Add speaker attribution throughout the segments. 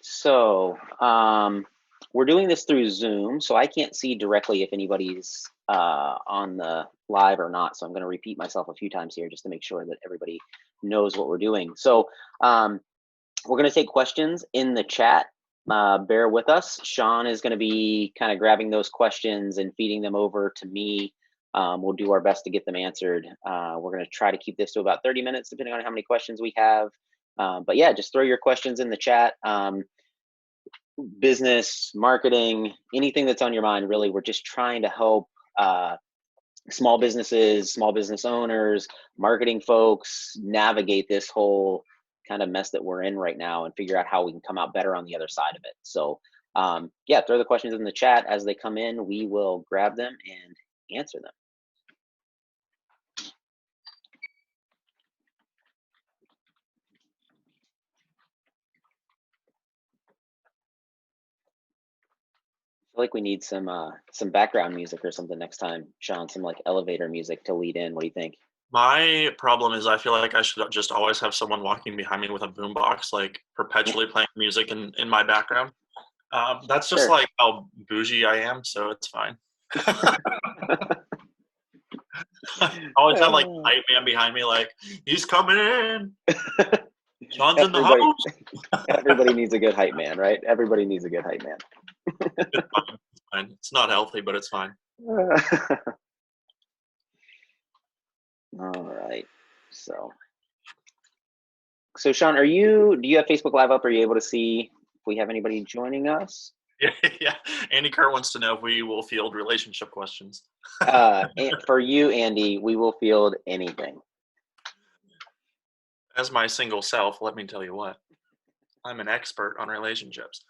Speaker 1: So we're doing this through Zoom, so I can't see directly if anybody's on the live or not. So I'm going to repeat myself a few times here just to make sure that everybody knows what we're doing. So we're going to take questions in the chat. Bear with us. Shawn is going to be kind of grabbing those questions and feeding them over to me. We'll do our best to get them answered. We're going to try to keep this to about 30 minutes, depending on how many questions we have. But yeah, just throw your questions in the chat. Business, marketing, anything that's on your mind, really. We're just trying to help small businesses, small business owners, marketing folks navigate this whole kind of mess that we're in right now and figure out how we can come out better on the other side of it. So yeah, throw the questions in the chat. As they come in, we will grab them and answer them. I feel like we need some background music or something next time, Shawn, some like elevator music to lead in. What do you think?
Speaker 2: My problem is I feel like I should just always have someone walking behind me with a boombox, like perpetually playing music in my background. That's just
Speaker 1: Sure.
Speaker 2: like how bougie I am, so it's fine. Always have like
Speaker 1: Uh,
Speaker 2: hype man behind me, like he's coming in. Shawn's in the
Speaker 1: everybody,
Speaker 2: house.
Speaker 1: everybody needs a good hype man, right? Everybody needs a good hype man.
Speaker 2: It's fine. It's fine. It's not healthy, but it's fine.
Speaker 1: All right. So Shawn, do you have Facebook Live up? Are you able to see if we have anybody joining us?
Speaker 2: Yeah, yeah. Andy Kurt wants to know if we will field relationship questions.
Speaker 1: And for you, Andy, we will field anything.
Speaker 2: As my single self, let me tell you what, I'm an expert on relationships.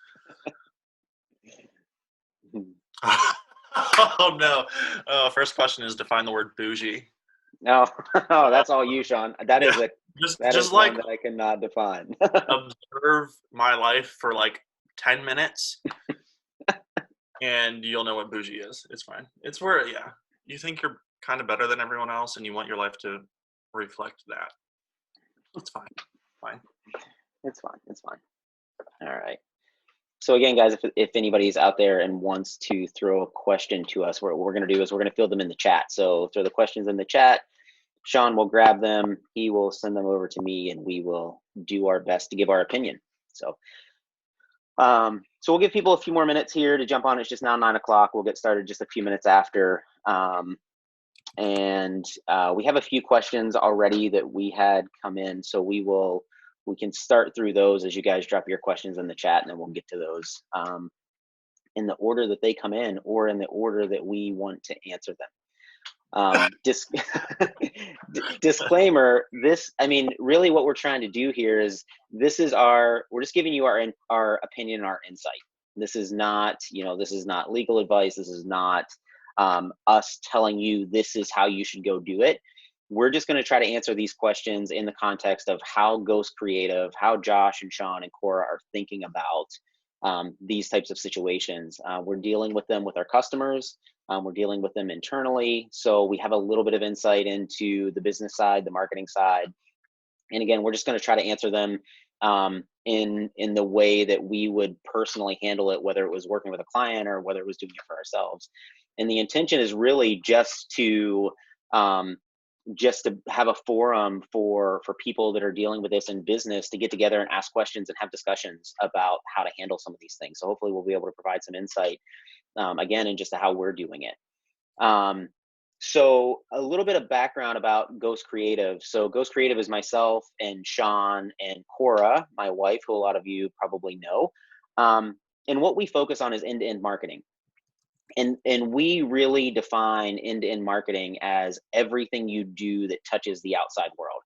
Speaker 2: Oh no! First question is define the word bougie.
Speaker 1: No, oh, that's all you, Shawn. That
Speaker 2: Yeah,
Speaker 1: is that is
Speaker 2: just
Speaker 1: one
Speaker 2: like
Speaker 1: that I cannot define.
Speaker 2: observe my life for like 10 minutes, and you'll know what bougie is. It's fine. It's where you think you're kind of better than everyone else, and you want your life to reflect that. It's fine. Fine.
Speaker 1: It's fine. It's fine. All right. So again, guys, if anybody's out there and wants to throw a question to us, what we're going to do is we're going to field them in the chat. So throw the questions in the chat. Shawn will grab them. He will send them over to me, and we will do our best to give our opinion. So, so we'll give people a few more minutes here to jump on. It's just now 9 o'clock. We'll get started just a few minutes after. And we have a few questions already that we had come in, so we can start through those as you guys drop your questions in the chat, and then we'll get to those in the order that they come in or in the order that we want to answer them. Disclaimer, really what we're trying to do here is we're just giving you our opinion, our insight. This is not, this is not legal advice. This is not us telling you this is how you should go do it. We're just going to try to answer these questions in the context of how Ghost Creative, how Josh and Shawn and Cora are thinking about these types of situations. We're dealing with them with our customers. We're dealing with them internally. So we have a little bit of insight into the business side, the marketing side. And again, we're just going to try to answer them in the way that we would personally handle it, whether it was working with a client or whether it was doing it for ourselves. And the intention is really just to have a forum for people that are dealing with this in business to get together and ask questions and have discussions about how to handle some of these things. So hopefully we'll be able to provide some insight again, and just how we're doing it. So a little bit of background about Ghost Creative. So Ghost Creative is myself and Shawn and Cora, my wife, who a lot of you probably know. And what we focus on is end-to-end marketing. And we really define end-to-end marketing as everything you do that touches the outside world.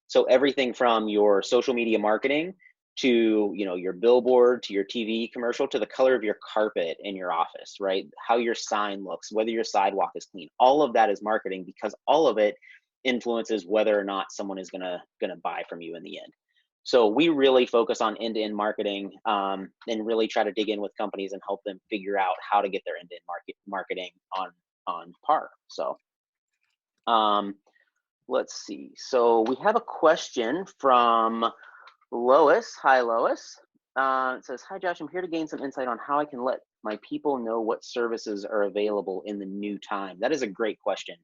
Speaker 1: So everything from your social media marketing to your billboard, to your TV commercial, to the color of your carpet in your office, right? How your sign looks, whether your sidewalk is clean. All of that is marketing, because all of it influences whether or not someone is gonna buy from you in the end. So we really focus on end-to-end marketing and really try to dig in with companies and help them figure out how to get their end-to-end marketing on par. So let's see. So we have a question from Lois. Hi, Lois. It says, "Hi Josh, I'm here to gain some insight on how I can let my people know what services are available in the new time." That is a great question.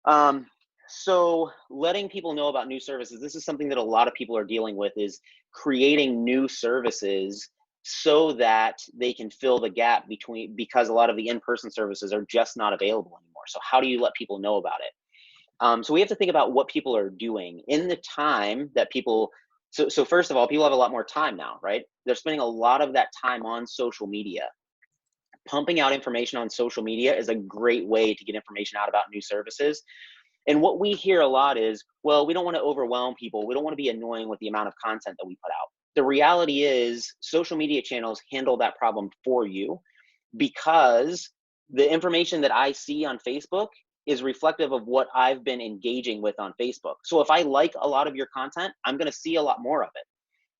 Speaker 1: Um, so letting people know about new services, this is something that a lot of people are dealing with, is creating new services so that they can fill the gap between, because a lot of the in-person services are just not available anymore. So how do you let people know about it? So we have to think about what people are doing in the time that people. So first of all, people have a lot more time now, right? They're spending a lot of that time on social media. Pumping out information on social media is a great way to get information out about new services. And what we hear a lot is, well, we don't want to overwhelm people. We don't want to be annoying with the amount of content that we put out. The reality is, social media channels handle that problem for you, because the information that I see on Facebook is reflective of what I've been engaging with on Facebook. So if I like a lot of your content, I'm going to see a lot more of it.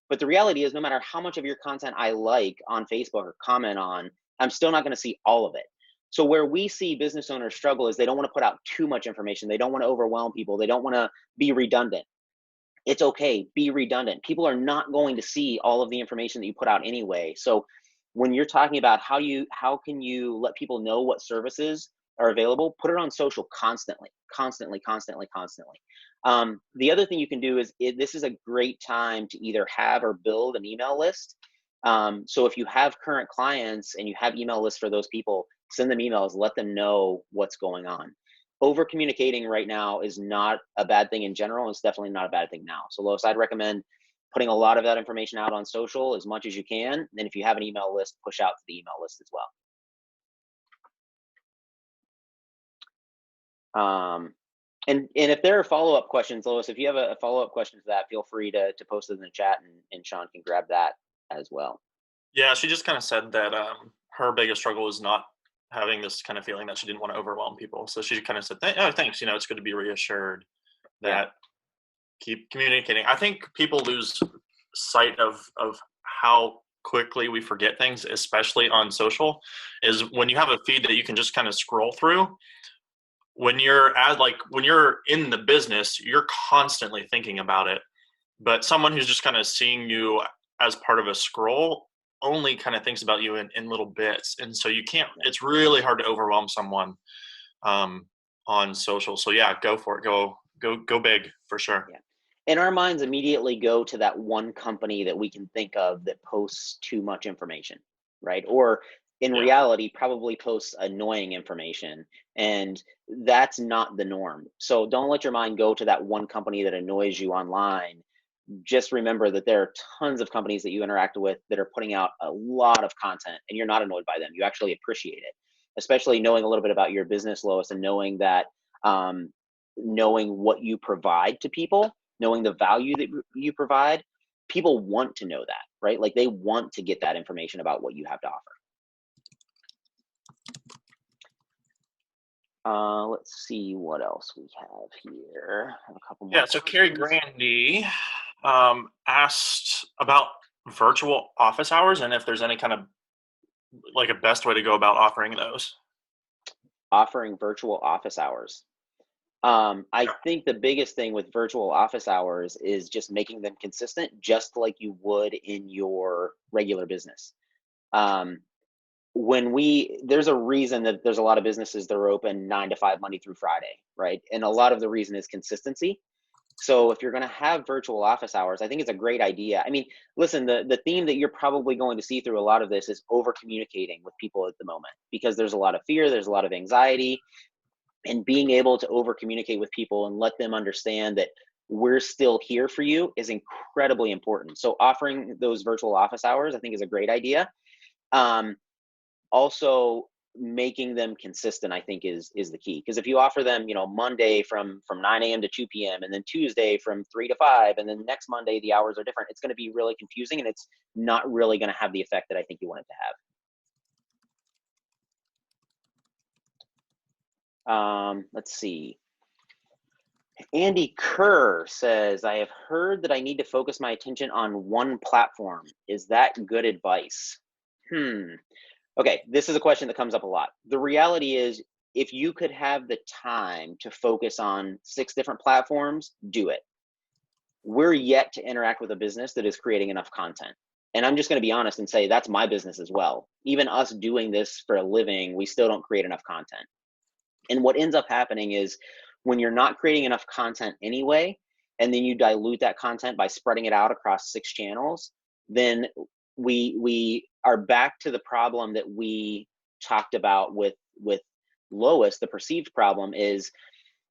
Speaker 1: But the reality is, no matter how much of your content I like on Facebook or comment on, I'm still not going to see all of it. So where we see business owners struggle is they don't want to put out too much information. They don't want to overwhelm people. They don't want to be redundant. It's okay, be redundant. People are not going to see all of the information that you put out anyway. So when you're talking about how can you let people know what services are available, put it on social constantly, constantly, constantly, constantly. The other thing you can do is, this is a great time to either have or build an email list. So if you have current clients and you have email lists for those people, send them emails, let them know what's going on. Over communicating right now is not a bad thing in general. It's definitely not a bad thing now. So Lois, I'd recommend putting a lot of that information out on social as much as you can. And if you have an email list, push out to the email list as well. And if there are follow-up questions, Lois, if you have a follow-up question to that, feel free to post it in the chat, and Shawn can grab that as well.
Speaker 2: Yeah, she just kind of said that her biggest struggle is not having this kind of feeling that she didn't want to overwhelm people. So she kind of said, "Oh, thanks. It's good to be reassured that
Speaker 1: Yeah.
Speaker 2: keep communicating." I think people lose sight of how quickly we forget things, especially on social, is when you have a feed that you can just kind of scroll through. When you're when you're in the business, you're constantly thinking about it. But someone who's just kind of seeing you as part of a scroll only kind of thinks about you in little bits. And so you can't, it's really hard to overwhelm someone on social. So yeah, go for it. Go big for sure.
Speaker 1: Yeah. And our minds immediately go to that one company that we can think of that posts too much information, right? Or in reality, probably posts annoying information. And that's not the norm. So don't let your mind go to that one company that annoys you online. Just remember that there are tons of companies that you interact with that are putting out a lot of content, and you're not annoyed by them. You actually appreciate it, especially knowing a little bit about your business, Lois, and knowing that, knowing what you provide to people, knowing the value that you provide. People want to know that, right? Like, they want to get that information about what you have to offer. Let's see what else we have here. A couple more.
Speaker 2: Yeah. So Carrie Grandy asked about virtual office hours and if there's any kind of like a best way to go about offering those.
Speaker 1: Offering virtual office hours. I think the biggest thing with virtual office hours is just making them consistent, just like you would in your regular business. There's a reason that there's a lot of businesses that are open 9 to 5, Monday through Friday, right? And a lot of the reason is consistency. So if you're going to have virtual office hours, I think it's a great idea. I mean, listen, the theme that you're probably going to see through a lot of this is over communicating with people at the moment, because there's a lot of fear, there's a lot of anxiety, and being able to over communicate with people and let them understand that we're still here for you is incredibly important. So offering those virtual office hours, I think, is a great idea. Also making them consistent, I think, is the key. Because if you offer them, Monday from 9 a.m. to 2 p.m. and then Tuesday from 3 to 5, and then next Monday the hours are different, it's going to be really confusing, and it's not really going to have the effect that I think you want it to have. Let's see. Andy Kerr says, I have heard that I need to focus my attention on one platform. Is that good advice? Okay, this is a question that comes up a lot. The reality is, if you could have the time to focus on 6 different platforms, do it. We're yet to interact with a business that is creating enough content. And I'm just going to be honest and say that's my business as well. Even us doing this for a living, we still don't create enough content. And what ends up happening is when you're not creating enough content anyway, and then you dilute that content by spreading it out across 6 channels, then we are back to the problem that we talked about with Lois. The perceived problem is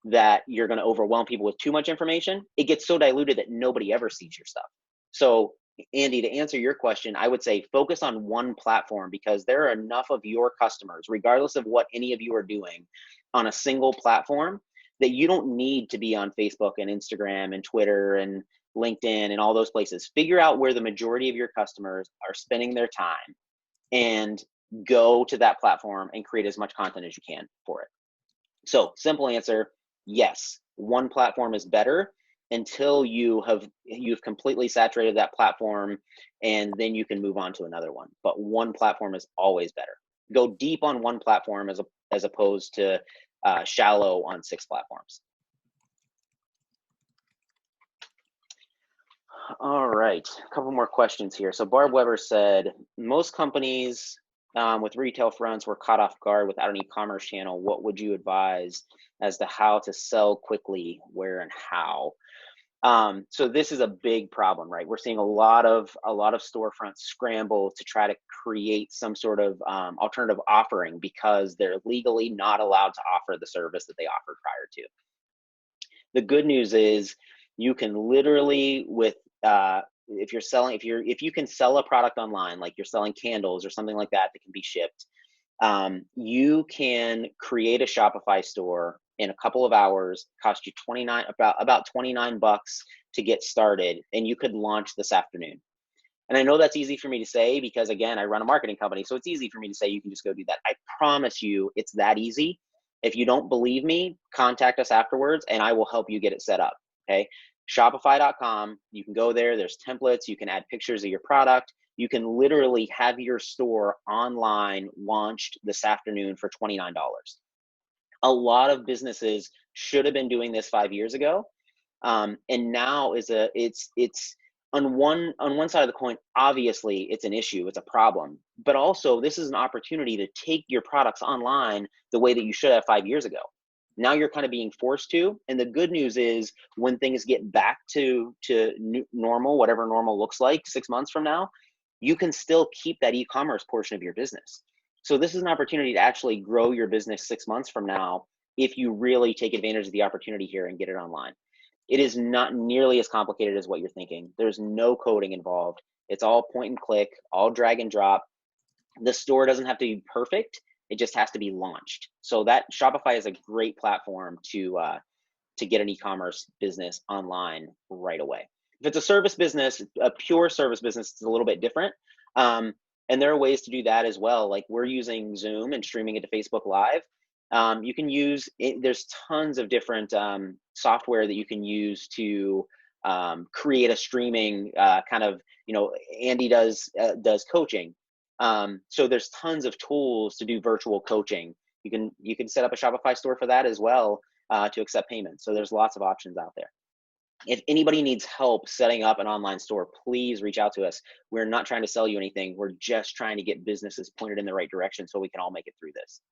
Speaker 1: that you're going to overwhelm people with too much information. It gets so diluted that nobody ever sees your stuff. So Andy, to answer your question, I would say focus on one platform, because there are enough of your customers, regardless of what any of you are doing, on a single platform, that you don't need to be on Facebook and Instagram and Twitter and LinkedIn and all those places. Figure out where the majority of your customers are spending their time and go to that platform and create as much content as you can for it. So simple answer, yes, one platform is better until you've completely saturated that platform, and then you can move on to another one. But one platform is always better. Go deep on one platform as opposed to shallow on 6 platforms. All right, a couple more questions here. So Barb Weber said, most companies with retail fronts were caught off guard without an e-commerce channel. What would you advise as to how to sell quickly, where and how? So this is a big problem, right? We're seeing a lot of storefronts scramble to try to create some sort of alternative offering because they're legally not allowed to offer the service that they offered prior to. The good news is you can literally, with if you can sell a product online, like you're selling candles or something like that can be shipped, you can create a Shopify store in a couple of hours, cost you about $29 to get started, and you could launch this afternoon. And I know that's easy for me to say because, again, I run a marketing company, so it's easy for me to say you can just go do that. I promise you it's that easy. If you don't believe me, contact us afterwards and I will help you get it set up, okay? Shopify.com, you can go there, there's templates, you can add pictures of your product. You can literally have your store online launched this afternoon for $29. A lot of businesses should have been doing this 5 years ago. And now it's on one side of the coin, obviously it's an issue, it's a problem, but also this is an opportunity to take your products online the way that you should have 5 years ago. Now you're kind of being forced to, and the good news is when things get back to normal, whatever normal looks like 6 months from now, you can still keep that e-commerce portion of your business. So this is an opportunity to actually grow your business 6 months from now if you really take advantage of the opportunity here and get it online. It is not nearly as complicated as what you're thinking. There's no coding involved. It's all point and click, all drag and drop. The store doesn't have to be perfect. It just has to be launched. So that Shopify is a great platform to get an e-commerce business online right away. If it's a service business, a pure service business, it's a little bit different. And there are ways to do that as well. Like we're using Zoom and streaming it to Facebook Live. You can use it, there's tons of different software that you can use to create a streaming kind of, Andy does coaching. So there's tons of tools to do virtual coaching. You can set up a Shopify store for that as well to accept payments. So there's lots of options out there. If anybody needs help setting up an online store, please reach out to us. We're not trying to sell you anything. We're just trying to get businesses pointed in the right direction so we can all make it through this.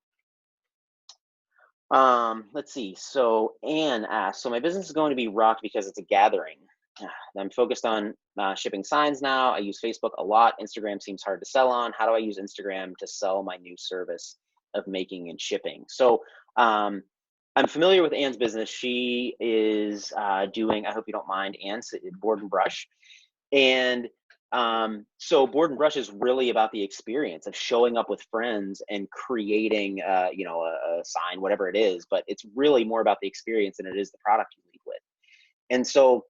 Speaker 1: Let's see. So Anne asked, so my business is going to be rocked because it's a gathering. I'm focused on shipping signs now. I use Facebook a lot. Instagram seems hard to sell on. How do I use Instagram to sell my new service of making and shipping? So I'm familiar with Anne's business. She is doing, I hope you don't mind, Anne, board and brush. And so board and brush is really about the experience of showing up with friends and creating, a sign, whatever it is, but it's really more about the experience than it is the product you lead with. And so,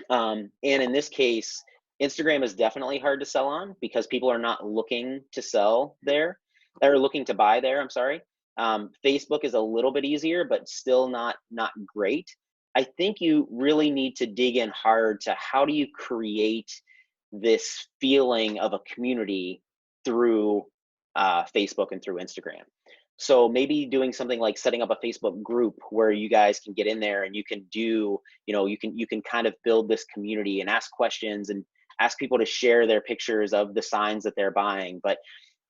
Speaker 1: and in this case, Instagram is definitely hard to sell on because people are not looking to sell there. They're looking to buy there, I'm sorry. Facebook is a little bit easier, but still not great. I think you really need to dig in hard to how do you create this feeling of a community through Facebook and through Instagram. So maybe doing something like setting up a Facebook group where you guys can get in there and you can do, you can kind of build this community and ask questions and ask people to share their pictures of the signs that they're buying. But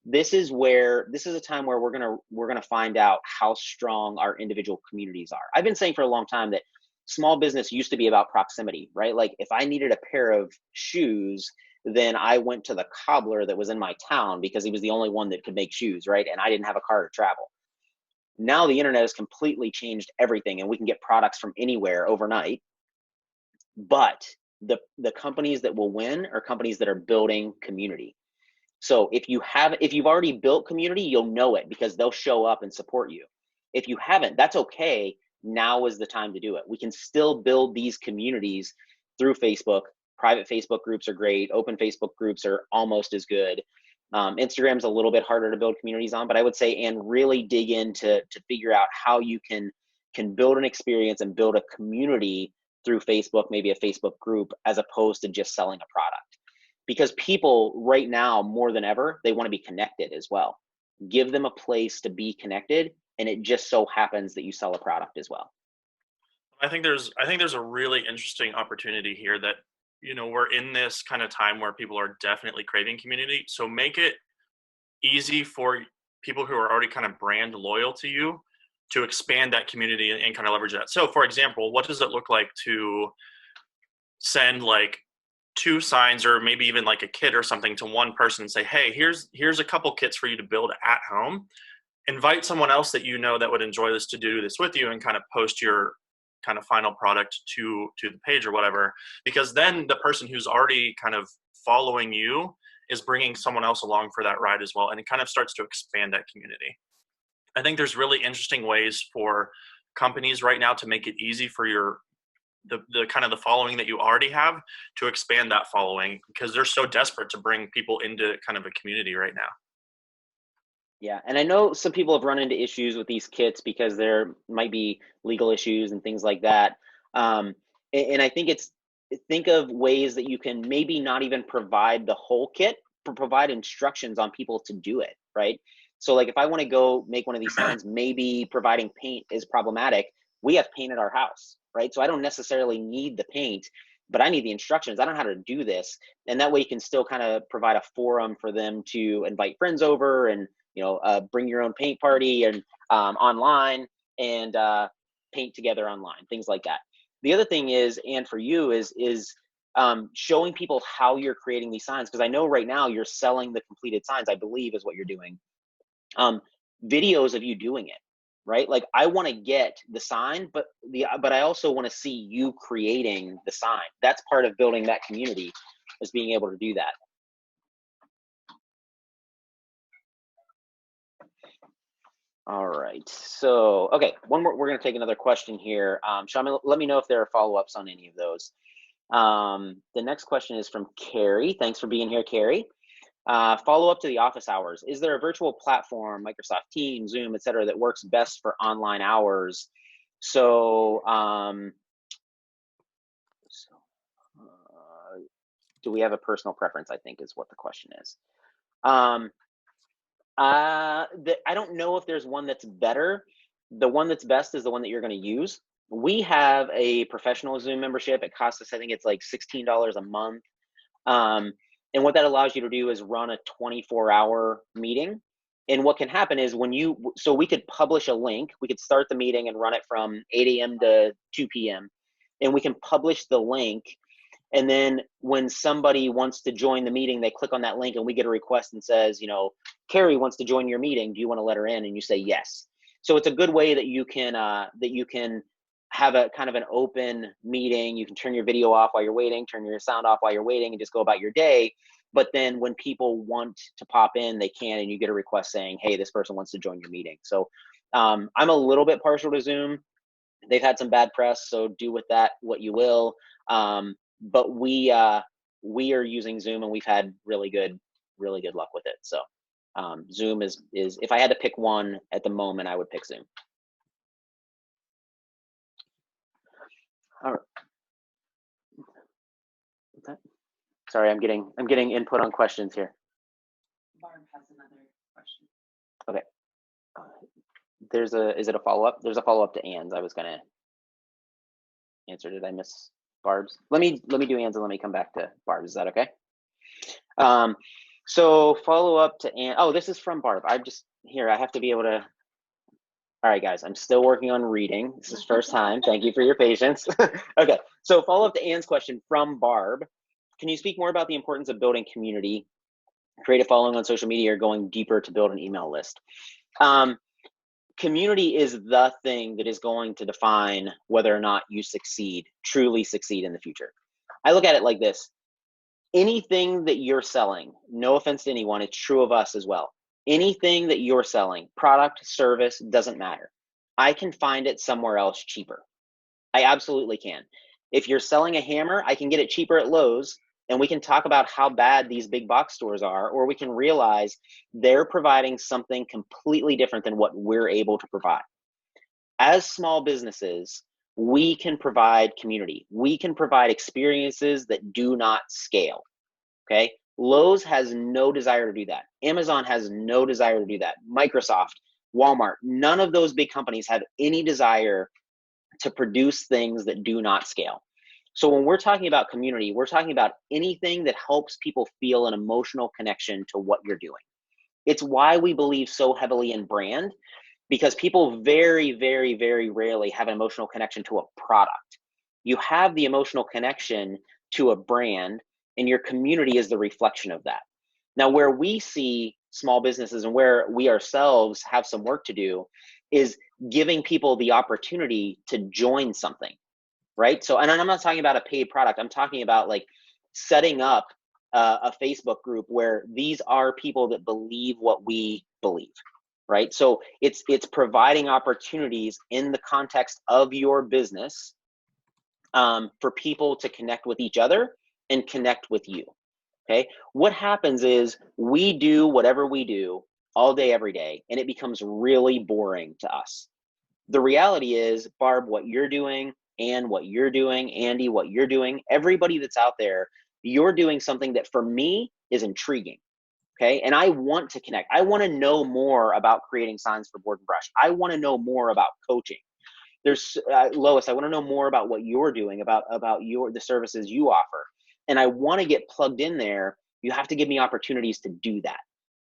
Speaker 1: this is a time where we're gonna find out how strong our individual communities are. I've been saying for a long time that small business used to be about proximity, right? Like if I needed a pair of shoes, then I went to the cobbler that was in my town because he was the only one that could make shoes, right? And I didn't have a car to travel. Now the internet has completely changed everything, and we can get products from anywhere overnight. But the companies that will win are companies that are building community. So if you've already built community, you'll know it because they'll show up and support you. If you haven't, that's okay. Now is the time to do it. We can still build these communities through Facebook. Private Facebook groups are great. Open Facebook groups are almost as good. Instagram's a little bit harder to build communities on, but I would say, and really dig into to figure out how you can build an experience and build a community through Facebook, maybe a Facebook group, as opposed to just selling a product. Because people right now, more than ever, they want to be connected as well. Give them a place to be connected, and it just so happens that you sell a product as well.
Speaker 2: I think there's a really interesting opportunity here that, we're in this kind of time where people are definitely craving community. So make it easy for people who are already kind of brand loyal to you to expand that community and kind of leverage that. So for example, what does it look like to send like 2 signs or maybe even like a kit or something to one person and say, hey, here's a couple kits for you to build at home. Invite someone else that that would enjoy this to do this with you, and kind of post your kind of final product to the page or whatever, because then the person who's already kind of following you is bringing someone else along for that ride as well, and it kind of starts to expand that community. I think there's really interesting ways for companies right now to make it easy for the kind of the following that you already have to expand that following, because they're so desperate to bring people into kind of a community right now.
Speaker 1: Yeah, and I know some people have run into issues with these kits because there might be legal issues and things like that. And I think think of ways that you can maybe not even provide the whole kit, but provide instructions on people to do it, right? So like if I want to go make one of these signs, maybe providing paint is problematic. We have paint at our house, right? So I don't necessarily need the paint, but I need the instructions. I don't know how to do this. And that way you can still kind of provide a forum for them to invite friends over and bring your own paint party and online and paint together online, things like that. The other thing is, and for you is showing people how you're creating these signs, because I know right now you're selling the completed signs, I believe is what you're doing. Videos of you doing it, right? Like I want to get the sign, but I also want to see you creating the sign. That's part of building that community, is being able to do that. All right. So, okay, one more. We're going to take another question here. Shawn, let me know if there are follow-ups on any of those. The next question is from Carrie. Thanks for being here, Carrie. Follow-up to the office hours. Is there a virtual platform, Microsoft Teams, Zoom, et cetera, that works best for online hours? So, do we have a personal preference, I think is what the question is. I don't know if there's one that's better. The one that's best is the one that you're going to use. We have a professional Zoom membership. It costs us, I think it's like $16 a month. And what that allows you to do is run a 24-hour meeting. And what can happen is so we could publish a link. We could start the meeting and run it from 8 a.m. to 2 p.m. And we can publish the link. And then when somebody wants to join the meeting, they click on that link and we get a request and says, Carrie wants to join your meeting. Do you want to let her in? And you say yes. So it's a good way that you can have a kind of an open meeting. You can turn your video off while you're waiting, turn your sound off while you're waiting, and just go about your day. But then when people want to pop in, they can, and you get a request saying, hey, this person wants to join your meeting. So I'm a little bit partial to Zoom. They've had some bad press, so do with that what you will. But we are using Zoom, and we've had really good luck with it. So Zoom is if I had to pick one at the moment, I would pick Zoom. All right. Okay. Sorry, I'm getting input on questions here.
Speaker 3: Barb has another question.
Speaker 1: Okay. Is it a follow-up? There's a follow-up to Ann's. I was gonna answer. Did I miss Barb's? Let me do Ann's and let me come back to Barb's. Is that okay? So follow up to Ann. Oh, this is from Barb. I have to be able to. All right, guys, I'm still working on reading. This is first time. Thank you for your patience. Okay, so follow up to Ann's question from Barb. Can you speak more about the importance of building community, create a following on social media, or going deeper to build an email list? Community is the thing that is going to define whether or not you truly succeed in the future. I look at it like this. Anything that you're selling, no offense to anyone, it's true of us as well. Anything that you're selling, product, service, doesn't matter. I can find it somewhere else cheaper. I absolutely can. If you're selling a hammer, I can get it cheaper at Lowe's, and we can talk about how bad these big box stores are, or we can realize they're providing something completely different than what we're able to provide. As small businesses, we can provide community. We can provide experiences that do not scale, okay? Lowe's has no desire to do that. Amazon has no desire to do that. Microsoft, Walmart, none of those big companies have any desire to produce things that do not scale. So when we're talking about community, we're talking about anything that helps people feel an emotional connection to what you're doing. It's why we believe so heavily in brand, because people very, very, very rarely have an emotional connection to a product. You have the emotional connection to a brand, and your community is the reflection of that. Now, where we see small businesses and where we ourselves have some work to do is giving people the opportunity to join something, right? So, and I'm not talking about a paid product. I'm talking about like setting up a Facebook group where these are people that believe what we believe, right? So it's providing opportunities in the context of your business for people to connect with each other and connect with you, okay? What happens is we do whatever we do all day, every day, and it becomes really boring to us. The reality is, Barb, what you're doing, and what you're doing, Andy, what you're doing, everybody that's out there, you're doing something that for me is intriguing. Okay. And I want to connect. I want to know more about creating signs for Board and Brush. I want to know more about coaching. There's Lois, I want to know more about what you're doing, about the services you offer. And I want to get plugged in there. You have to give me opportunities to do that.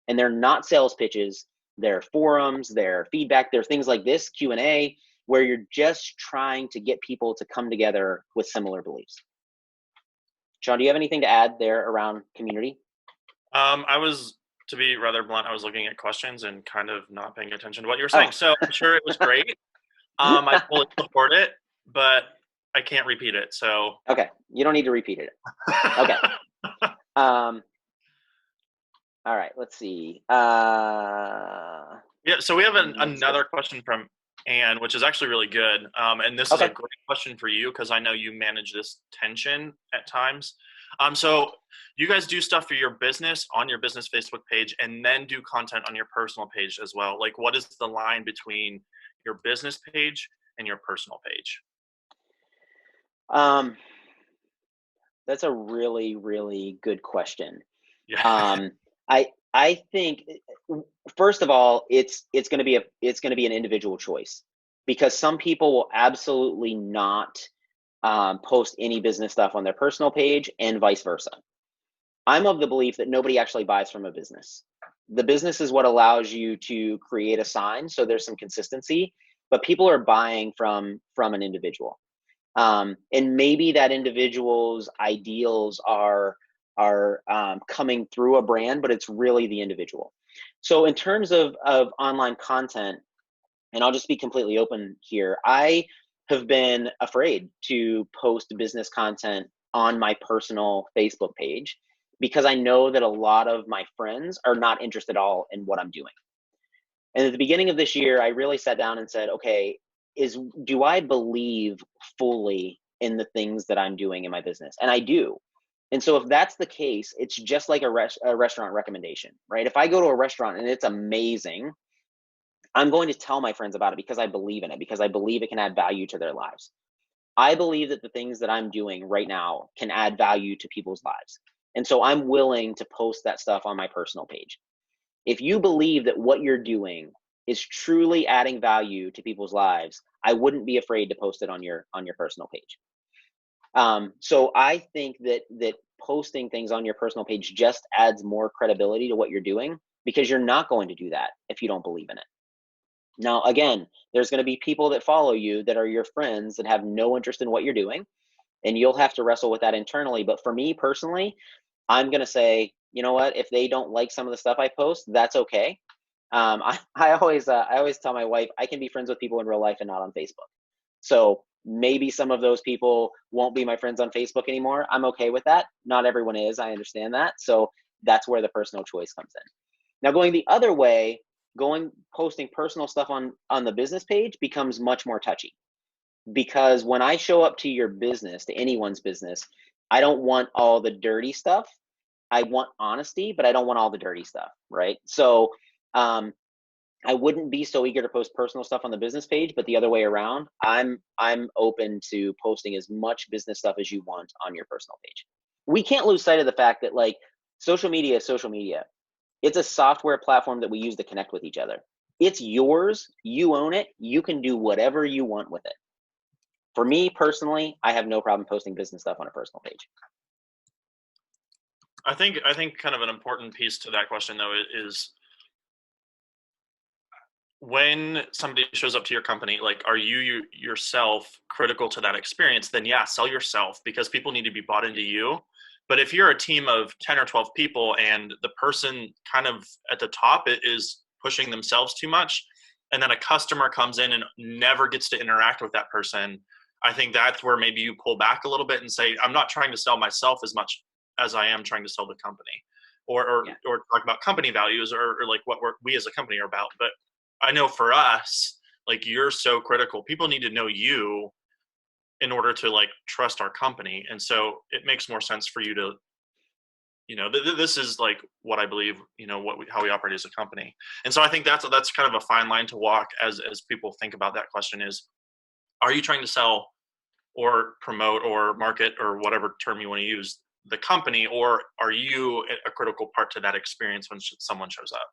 Speaker 1: And they're not sales pitches. They're forums, they're feedback, they're things like this, Q&A, where you're just trying to get people to come together with similar beliefs. Shawn, do you have anything to add there around community?
Speaker 2: To be rather blunt, I was looking at questions and kind of not paying attention to what you were saying. So I'm sure it was great. I fully support it, but I can't repeat it. So
Speaker 1: okay, you don't need to repeat it. Okay. All right, let's see.
Speaker 2: Yeah, so we have another question from Anne, which is actually really good. And this is a great question for you because I know you manage this tension at times. So you guys do stuff for your business on your business Facebook page and then do content on your personal page as well. Like, what is the line between your business page and your personal page?
Speaker 1: That's a really, really good question.
Speaker 2: Yeah.
Speaker 1: I think, first of all, it's going to be an individual choice, because some people will absolutely not post any business stuff on their personal page and vice versa. I'm of the belief that nobody actually buys from a business. The business is what allows you to create a sign, so there's some consistency, but people are buying from an individual. And maybe that individual's ideals are coming through a brand, but it's really the individual. So in terms of online content, and I'll just be completely open here, I have been afraid to post business content on my personal Facebook page because I know that a lot of my friends are not interested at all in what I'm doing. And at the beginning of this year, I really sat down and said, okay, do I believe fully in the things that I'm doing in my business? And I do. And so if that's the case, it's just like a restaurant recommendation, right? If I go to a restaurant and it's amazing, I'm going to tell my friends about it because I believe in it, because I believe it can add value to their lives. I believe that the things that I'm doing right now can add value to people's lives. And so I'm willing to post that stuff on my personal page. If you believe that what you're doing is truly adding value to people's lives, I wouldn't be afraid to post it on your personal page. So I think that posting things on your personal page just adds more credibility to what you're doing, because you're not going to do that if you don't believe in it. Now, again, there's going to be people that follow you that are your friends that have no interest in what you're doing, and you'll have to wrestle with that internally. But for me personally, I'm going to say, you know what, if they don't like some of the stuff I post, that's okay. I always tell my wife, I can be friends with people in real life and not on Facebook. So maybe some of those people won't be my friends on Facebook anymore. I'm okay with that. Not everyone is. I understand that. So that's where the personal choice comes in. Now, going the other way, posting personal stuff on the business page becomes much more touchy, because when I show up to your business, to anyone's business, I don't want all the dirty stuff. I want honesty, but I don't want all the dirty stuff, right? So I wouldn't be so eager to post personal stuff on the business page, but the other way around, I'm open to posting as much business stuff as you want on your personal page. We can't lose sight of the fact that, like, social media is social media. It's a software platform that we use to connect with each other. It's yours. You own it. You can do whatever you want with it. For me personally, I have no problem posting business stuff on a personal page.
Speaker 2: I think kind of an important piece to that question, though, is when somebody shows up to your company, like, are you yourself critical to that experience? Then yeah, sell yourself, because people need to be bought into you. But if you're a team of 10 or 12 people and the person kind of at the top is pushing themselves too much, and then a customer comes in and never gets to interact with that person, I think that's where maybe you pull back a little bit and say, I'm not trying to sell myself as much as I am trying to sell the company, or talk about company values, or like what we as a company are about. But I know for us, like, you're so critical. People need to know you in order to, like, trust our company. And so it makes more sense for you to, this is like what I believe, how we operate as a company. And so I think that's kind of a fine line to walk as people think about that question is, are you trying to sell or promote or market, or whatever term you want to use, the company, or are you a critical part to that experience when someone shows up?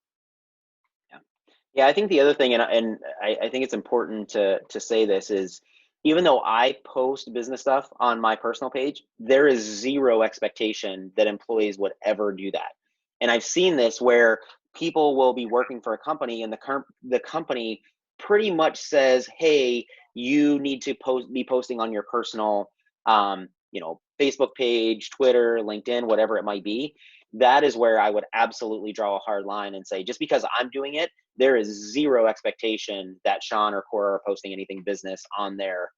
Speaker 1: Yeah, I think the other thing, and I think it's important to say this, is even though I post business stuff on my personal page, there is zero expectation that employees would ever do that. And I've seen this where people will be working for a company, and the company pretty much says, hey, you need to be posting on your personal Facebook page, Twitter, LinkedIn, whatever it might be. That is where I would absolutely draw a hard line and say, just because I'm doing it, there is zero expectation that Shawn or Cora are posting anything business on their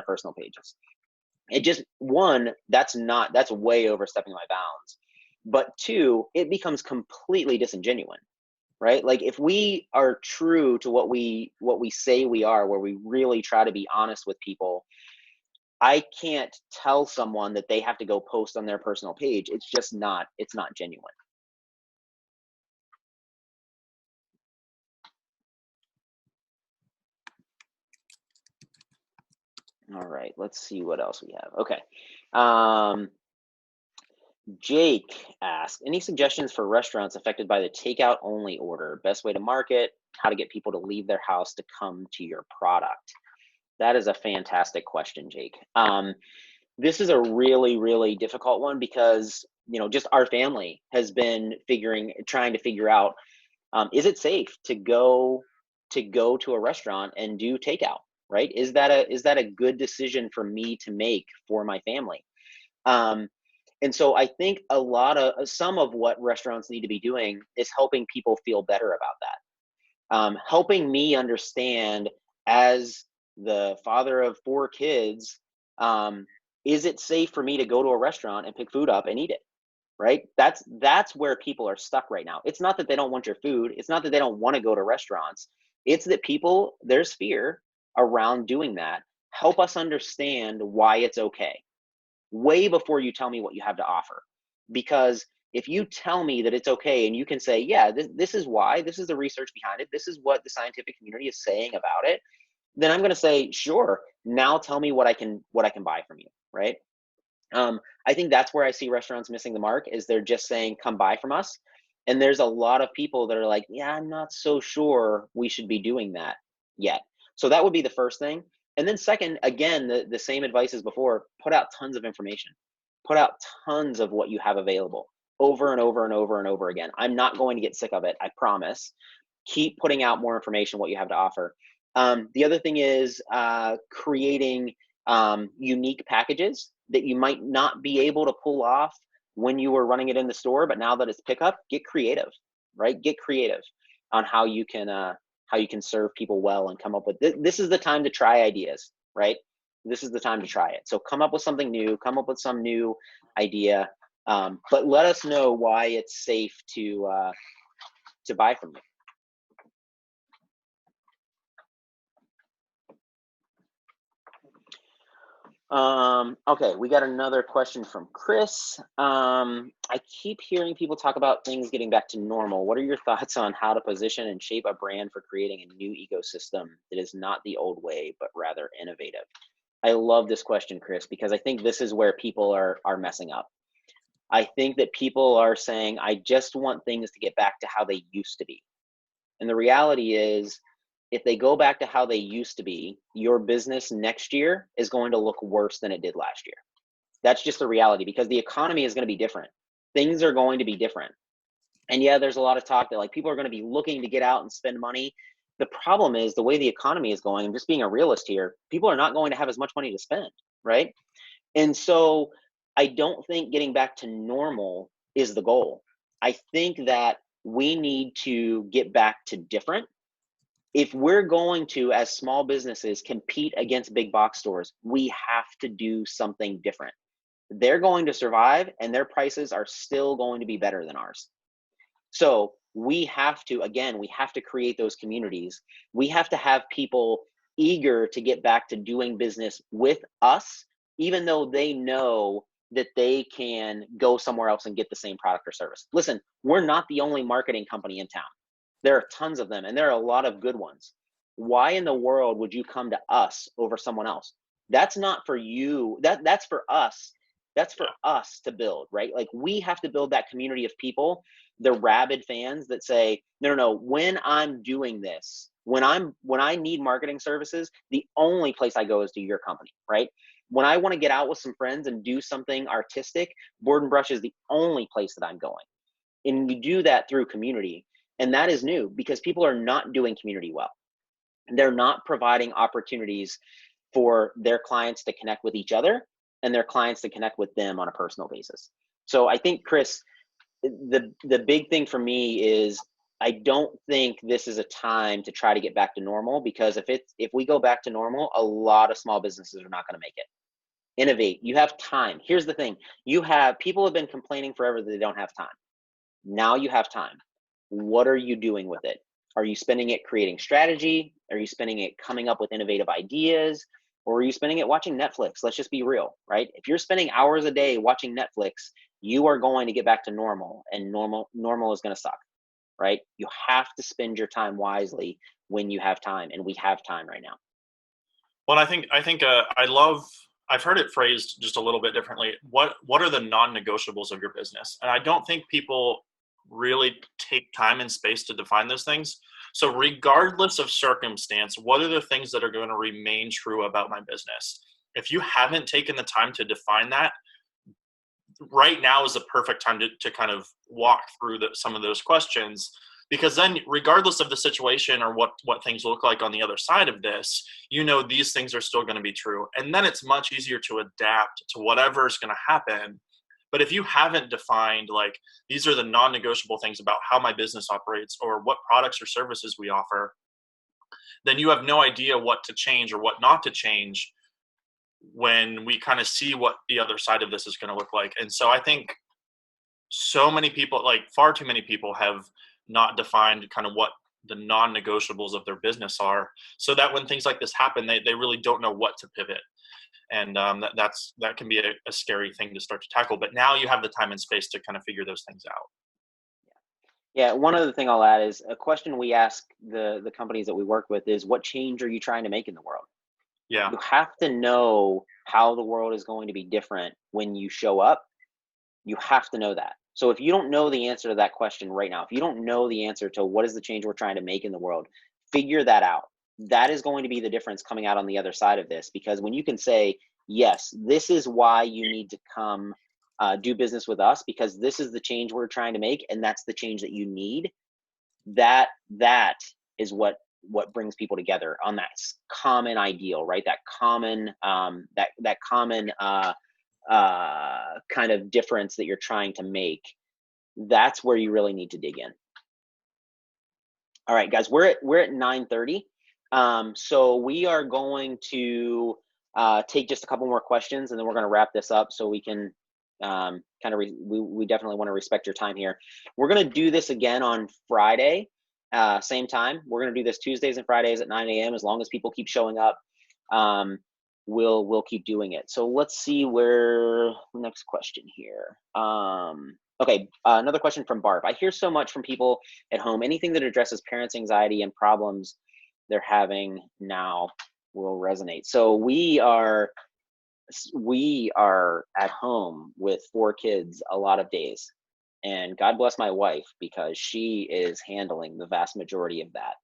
Speaker 1: personal pages. It just, one, that's way overstepping my bounds. But two, it becomes completely disingenuous, right? Like, if we are true to what we say we are, where we really try to be honest with people, I can't tell someone that they have to go post on their personal page. It's just not, it's not genuine. All right, let's see what else we have. Okay. Jake asked, any suggestions for restaurants affected by the takeout only order? Best way to market, how to get people to leave their house to come to your product? That is a fantastic question, Jake. This is a really, really difficult one, because, just our family has been trying to figure out, is it safe to go to a restaurant and do takeout, right? Is that a good decision for me to make for my family? And so I think some of what restaurants need to be doing is helping people feel better about that. Helping me understand, as the father of 4 kids, is it safe for me to go to a restaurant and pick food up and eat it? Right? That's where people are stuck right now. It's not that they don't want your food. It's not that they don't want to go to restaurants. It's that there's fear around doing that. Help us understand why it's okay, way before you tell me what you have to offer. Because if you tell me that it's okay, and you can say, yeah, this is why, this is the research behind it, this is what the scientific community is saying about it, then I'm going to say, sure, now tell me what I can buy from you, right? I think that's where I see restaurants missing the mark, is they're just saying, come buy from us. And there's a lot of people that are like, yeah, I'm not so sure we should be doing that yet. So that would be the first thing. And then second, again, the same advice as before, put out tons of information. put out tons of what you have available over and over and over and over again. I'm not going to get sick of it, I promise. Keep putting out more information, what you have to offer. The other thing is creating unique packages that you might not be able to pull off when you were running it in the store, but now that it's pickup, get creative, right? Get creative on how you can serve people well and come up with this is the time to try ideas, right? This is the time to try it. So come up with something new, come up with some new idea, but let us know why it's safe to buy from you. Okay, we got another question from Chris. I keep hearing people talk about things getting back to normal. What are your thoughts on how to position and shape a brand for creating a new ecosystem that is not the old way, but rather innovative? I love this question, Chris, because I think this is where people are messing up. I think that people are saying, I just want things to get back to how they used to be. And the reality is, if they go back to how they used to be, your business next year is going to look worse than it did last year. That's just the reality, because the economy is going to be different. Things are going to be different. And yeah, there's a lot of talk that like people are going to be looking to get out and spend money. The problem is the way the economy is going, and just being a realist here, people are not going to have as much money to spend, right? And so I don't think getting back to normal is the goal. I think that we need to get back to different. If we're going to, as small businesses, compete against big box stores, we have to do something different. They're going to survive and their prices are still going to be better than ours. So we have to, again, we have to create those communities. We have to have people eager to get back to doing business with us, even though they know that they can go somewhere else and get the same product or service. Listen, we're not the only marketing company in town. There are tons of them, and there are a lot of good ones. Why in the world would you come to us over someone else? That's not for you. That's for us. That's for us to build, right? Like we have to build that community of people, the rabid fans that say, no, when I'm doing this, when I need marketing services, the only place I go is to your company, right? When I want to get out with some friends and do something artistic, Board and Brush is the only place that I'm going. And you do that through community. And that is new because people are not doing community well. They're not providing opportunities for their clients to connect with each other and their clients to connect with them on a personal basis. So I think, Chris, the big thing for me is I don't think this is a time to try to get back to normal, because if we go back to normal, a lot of small businesses are not going to make it. Innovate. You have time. Here's the thing. People have been complaining forever that they don't have time. Now you have time. What are you doing with it? Are you spending it creating strategy? Are you spending it coming up with innovative ideas? Or are you spending it watching Netflix? Let's just be real, right? If you're spending hours a day watching Netflix, you are going to get back to normal, and normal is going to suck, right? You have to spend your time wisely when you have time, and we have time right now.
Speaker 2: Well, I think I've heard it phrased just a little bit differently. What are the non-negotiables of your business? And I don't think people really take time and space to define those things. So regardless of circumstance, what are the things that are going to remain true about my business? If you haven't taken the time to define that, right now is the perfect time to kind of walk through some of those questions, because then regardless of the situation or what things look like on the other side of this, these things are still going to be true. And then it's much easier to adapt to whatever is going to happen. But if you haven't defined, like, these are the non-negotiable things about how my business operates or what products or services we offer, then you have no idea what to change or what not to change when we kind of see what the other side of this is going to look like. And so I think so many people, like far too many people, have not defined kind of what the non-negotiables of their business are, so that when things like this happen, they really don't know what to pivot. And that can be a scary thing to start to tackle. But now you have the time and space to kind of figure those things out.
Speaker 1: Yeah, one other thing I'll add is a question we ask the companies that we work with is, what change are you trying to make in the world?
Speaker 2: Yeah.
Speaker 1: You have to know how the world is going to be different when you show up. You have to know that. So if you don't know the answer to that question right now, if you don't know the answer to what is the change we're trying to make in the world, figure that out. That is going to be the difference coming out on the other side of this, because when you can say, yes, this is why you need to come do business with us, because this is the change we're trying to make, and that's the change that you need. That is what brings people together on that common ideal, right? That common that common kind of difference that you're trying to make. That's where you really need to dig in. All right, guys, we're at 9:30. So we are going to take just a couple more questions, and then we're going to wrap this up so we can we definitely want to respect your time here. We're going to do this again on Friday, same time. We're going to do this Tuesdays and Fridays at 9 a.m. As long as people keep showing up, we'll keep doing it. So let's see where next question here. Okay, another question from Barb. I hear so much from people at home. Anything that addresses parents' anxiety and problems they're having now will resonate. So we are at home with 4 kids a lot of days, and God bless my wife, because she is handling the vast majority of that.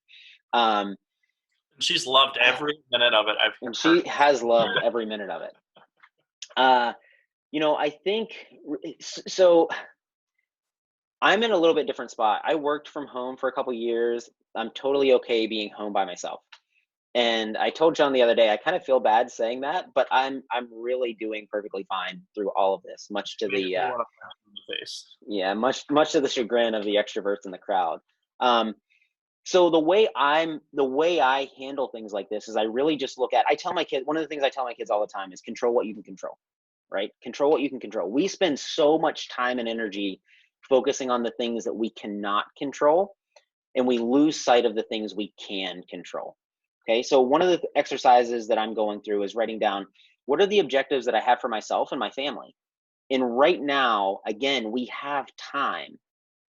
Speaker 2: She's loved every minute of it.
Speaker 1: And she has loved every minute of it. I think so. I'm in a little bit different spot. I worked from home for a couple years. I'm totally okay being home by myself. And I told John the other day, I kind of feel bad saying that, but I'm really doing perfectly fine through all of this, much to the much to the chagrin of the extroverts in the crowd. So the way I handle things like this is I really just look at, one of the things I tell my kids all the time is control what you can control, right? Control what you can control. We spend so much time and energy focusing on the things that we cannot control, and we lose sight of the things we can control. Okay, so one of the exercises that I'm going through is writing down, what are the objectives that I have for myself and my family? And right now, again, we have time.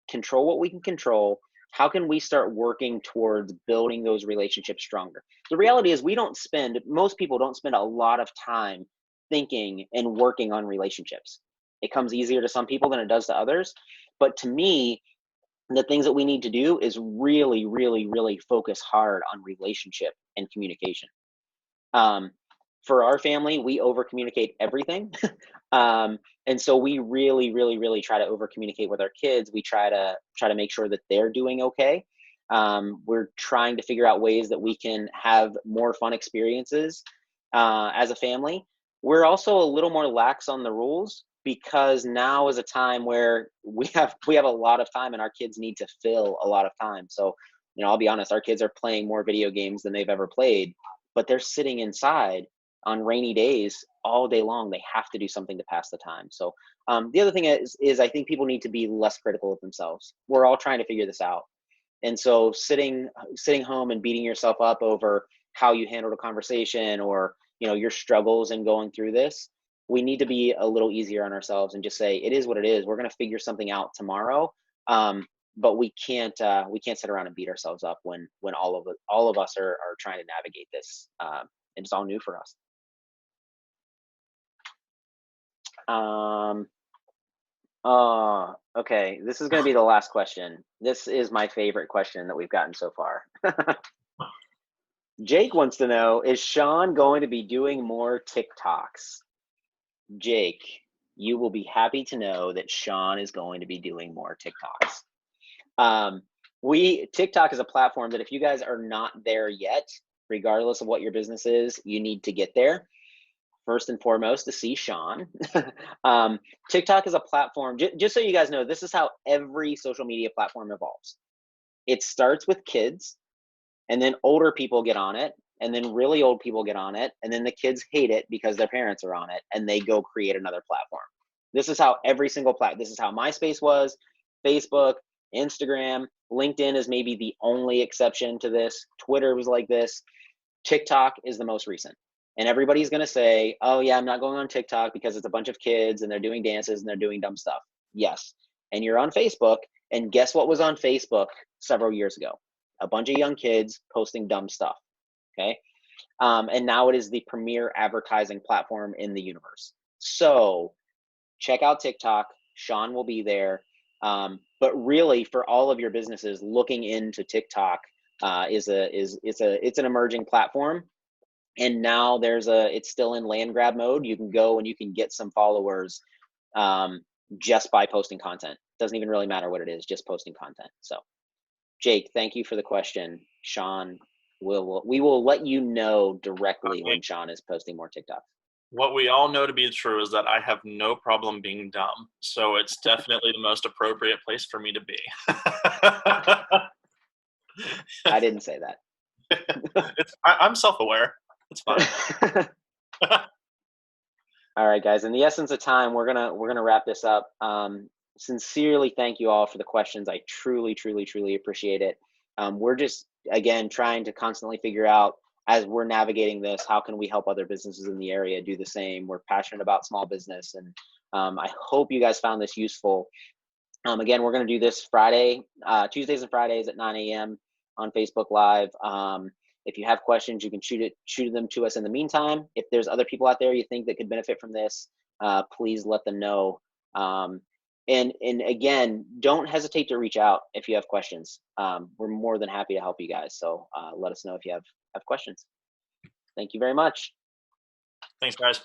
Speaker 1: Control what we can control. How can we start working towards building those relationships stronger? The reality is most people don't spend a lot of time thinking and working on relationships. It comes easier to some people than it does to others. But to me, the things that we need to do is really, really, really focus hard on relationship and communication. For our family, we over communicate everything. And so we really, really, really try to over communicate with our kids. We try to make sure that they're doing okay. We're trying to figure out ways that we can have more fun experiences as a family. We're also a little more lax on the rules, because now is a time where we have a lot of time, and our kids need to fill a lot of time. So, I'll be honest, our kids are playing more video games than they've ever played, but they're sitting inside on rainy days all day long. They have to do something to pass the time. So the other thing is I think people need to be less critical of themselves. We're all trying to figure this out. And so sitting home and beating yourself up over how you handled a conversation, or, your struggles in going through this, we need to be a little easier on ourselves and just say, it is what it is. We're going to figure something out tomorrow. But we can't sit around and beat ourselves up when all of us are trying to navigate this. And it's all new for us. Okay. This is going to be the last question. This is my favorite question that we've gotten so far. Jake wants to know, is Shawn going to be doing more TikToks? Jake, you will be happy to know that Shawn is going to be doing more TikToks. TikTok is a platform that if you guys are not there yet, regardless of what your business is, you need to get there. First and foremost, to see Shawn. TikTok is a platform, just so you guys know, this is how every social media platform evolves. It starts with kids, and then older people get on it, and then really old people get on it, and then the kids hate it because their parents are on it, and they go create another platform. This is how every single this is how MySpace was, Facebook, Instagram, LinkedIn is maybe the only exception to this. Twitter was like this. TikTok is the most recent. And everybody's going to say, oh yeah, I'm not going on TikTok because it's a bunch of kids and they're doing dances and they're doing dumb stuff. Yes. And you're on Facebook, and guess what was on Facebook several years ago? A bunch of young kids posting dumb stuff. Okay. And now it is the premier advertising platform in the universe. So check out TikTok. Shawn will be there. But really, for all of your businesses, looking into TikTok it's an emerging platform. And now it's still in land grab mode. You can go and you can get some followers just by posting content. Doesn't even really matter what it is, just posting content. So Jake, thank you for the question. Shawn, we will let you know directly when Shawn is posting more TikToks.
Speaker 2: What we all know to be true is that I have no problem being dumb. So it's definitely the most appropriate place for me to be.
Speaker 1: I didn't say that.
Speaker 2: I'm self-aware. It's fine.
Speaker 1: All right, guys. In the essence of time, we're gonna wrap this up. Sincerely, thank you all for the questions. I truly, truly, truly appreciate it. We're just, again, trying to constantly figure out, as we're navigating this, how can we help other businesses in the area do the same? We're passionate about small business, and I hope you guys found this useful. Again, we're going to do this Friday, Tuesdays and Fridays at 9 a.m. on Facebook Live. If you have questions, you can shoot them to us in the meantime. If there's other people out there you think that could benefit from this, please let them know. And again, don't hesitate to reach out if you have questions. We're more than happy to help you guys. So let us know if you have questions. Thank you very much.
Speaker 2: Thanks, guys.